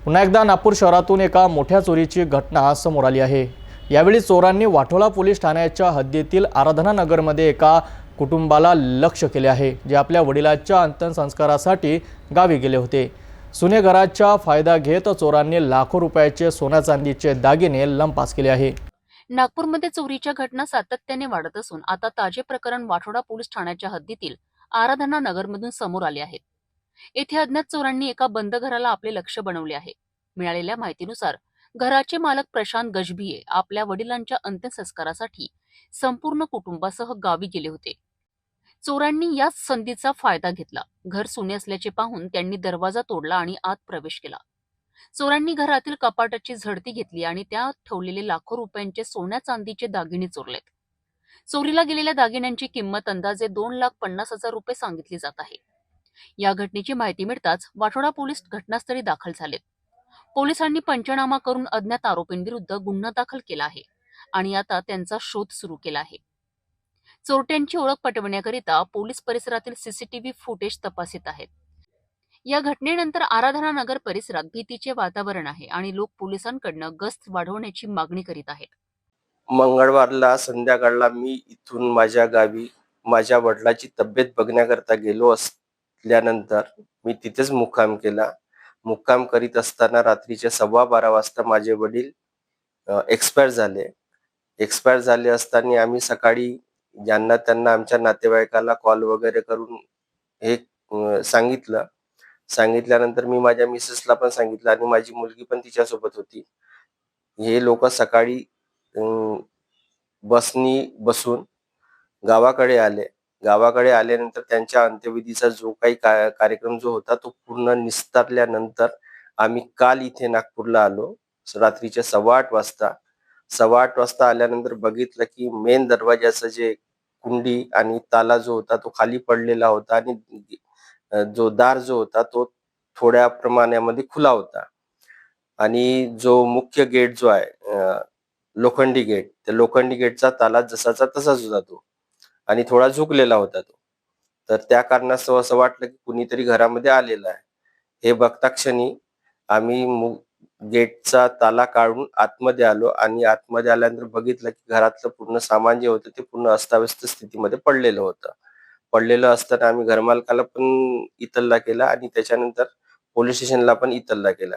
पुन्हा एकदा नागपूर शहरातून एका मोठ्या चोरीची घटना समोर आली आहे। यावेळी चोरांनी वाठोळा पोलीस ठाण्याच्या हद्दीतील आराधना नगरमध्ये एका कुटुंबाला लक्ष्य केले आहे, जे आपल्या वडिलांच्या अंत्यसंस्कारासाठी गावी गेले होते। सुने घराचा फायदा घेत चोरांनी लाखो रुपयाचे सोना चांदीचे दागिने लंपास केले आहे। नागपूरमध्ये चोरीच्या घटना सातत्याने वाढत असून आता ताजे प्रकरण वाठोडा पोलीस ठाण्याच्या हद्दीतील आराधना नगरमधून समोर आले आहे। येथे अज्ञात चोरांनी एका बंद घराला आपले लक्ष्य बनवले आहे। मिळालेल्या माहितीनुसार घराचे मालक प्रशांत गजभिये आपल्या वडिलांच्या अंत्यसंस्कारासाठी संपूर्ण कुटुंबासह गावी गेले होते। चोरांनी याच संधीचा फायदा घेतला। घर सुने असल्याचे पाहून त्यांनी दरवाजा तोडला आणि आत प्रवेश केला। चोरांनी घरातील कपाटाची झडती घेतली आणि त्यात ठेवलेले लाखो रुपयांचे सोन्या चांदीचे दागिने चोरलेत। चोरीला गेलेल्या दागिन्यांची किंमत अंदाजे 2,50,000 रुपये सांगितली जात आहे। या घटनेची माहिती मिळताच वाठोडा पोलीस घटनास्थळी दाखल झालेत। पोलिसांनी पंचनामा करून अज्ञात आरोपींविरुद्ध गुन्हा दाखल केला आहे आणि आता त्यांचा शोध सुरू केला आहे। चोरट्यांची ओळख पटवण्याकरिता पोलीस परिसरातील सीसीटीव्ही फुटेज तपासित आहेत। या घटनेनंतर आराधना नगर परिसरात भीतीचे वातावरण आहे आणि लोक पोलिसांकडून गस्त वाढवण्याची मागणी करीत आहेत। मंगळवारला संध्याकाळला मी इथून माझ्या गावी माझ्या वडिलांची तब्येत बघण्याकरता गेलो असल्यानंतर मी तिथेच मुक्काम केला। मुक्काम करीत असताना रात्रीचे 12:15 वाजता माझे वडील एक्सपायर झाले असताना आम्ही सकाळी त्यांना आमच्या नातेवाईकाला कॉल वगैरे करून हे सांगितल्यानंतर मी माझ्या मिसेसला पण सांगितलं आणि माझी मुलगी पण तिच्यासोबत होती। हे लोक सकाळी बसनी बसून गावाकडे आल्यानंतर त्यांच्या अंत्यविधीचा जो काही कार्यक्रम जो होता तो पूर्ण निस्तारल्यानंतर आम्ही काल इथे नागपूरला आलो रात्रीचे 8:15 वाजता आल्यानंतर बघितलं की मेन दरवाजाचं जे कुंडी आणि ताला जो होता तो खाली पडलेला होता आणि जो दार जो होता तो थोड्या प्रमाणामध्ये खुला होता आणि जो मुख्य गेट जो आहे लोखंडी गेट, त्या लोखंडी गेटचा ताला जसाचा तसाच होता तो आणि थोडा झुकलेला होता तो। तर त्या कारणास्तव असं वाटलं की कुणीतरी घरामध्ये आलेलं आहे। हे बघता क्षणी आम्ही गेटचा ताला काढून आतमध्ये आलो आणि आतमध्ये आल्यानंतर बघितलं की घरातलं पूर्ण सामान जे होतं ते पूर्ण अस्ताव्यस्त स्थितीमध्ये पडलेलं असताना आम्ही घरमालकाला पण इतल्ला केला आणि त्याच्यानंतर पोलीस स्टेशनला पण इतल्ला केला।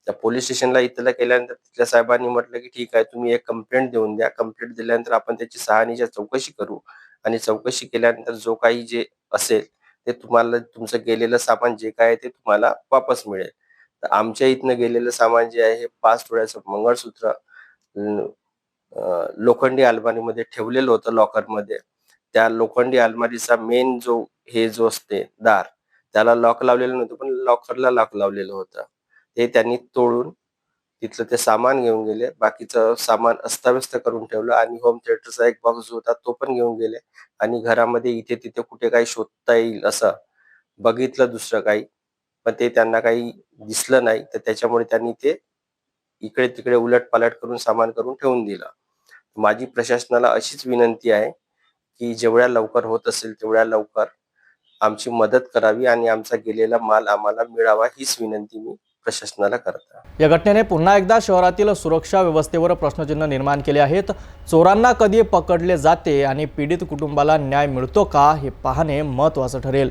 त्या पोलीस स्टेशनला इतल्ला केल्यानंतर तिथल्या साहेबांनी म्हटलं की ठीक आहे, तुम्ही एक कंप्लेंट देऊन द्या। कंप्लेंट दिल्यानंतर आपण त्याची शहानिशा चौकशी करू आणि चौकशी केल्यानंतर जो काही जे असेल ते तुम्हाला तुमचं गेलेलं सामान जे काय आहे ते तुम्हाला वापस मिळेल। तर आमच्या इथनं गेलेलं सामान जे आहे हे 5 तोळ्याचं मंगळसूत्र लोखंडी अलमारीमध्ये ठेवलेलं होतं लॉकरमध्ये। त्या लोखंडी अलमारीचा मेन जो असते दार त्याला लॉक लावलेलं नव्हतं, पण लॉकरला लॉक लावलेलं होतं। ते त्यांनी तोडून तिथलं ते सामान घेऊन गेले। बाकीचं सामान अस्ताव्यस्त करून ठेवलं आणि होम थिएटरचा एक बॉक्स जो होता तो पण घेऊन गेले आणि घरामध्ये इथे तिथे कुठे काही शोधता येईल असं बघितलं दुसरं काही, पण ते त्यांना काही दिसलं नाही। तर त्याच्यामुळे त्यांनी ते इकडे तिकडे उलटपालट करून सामान करून ठेवून दिलं। माझी प्रशासनाला अशीच विनंती आहे की जेवढ्या लवकर होत असेल तेवढ्या लवकर आमची मदत करावी आणि आमचा गेलेला माल आम्हाला मिळावा, हीच विनंती मी प्रशासनाला करतो। या घटनेने पुन्हा एकदा शहरातील सुरक्षा व्यवस्थेवर प्रश्नचिन्ह निर्माण केले आहेत। चोरांना कधी पकडले जाते आणि पीडित कुटुंबाला न्याय मिळतो का हे पाहणे महत्त्वाचं ठरेल।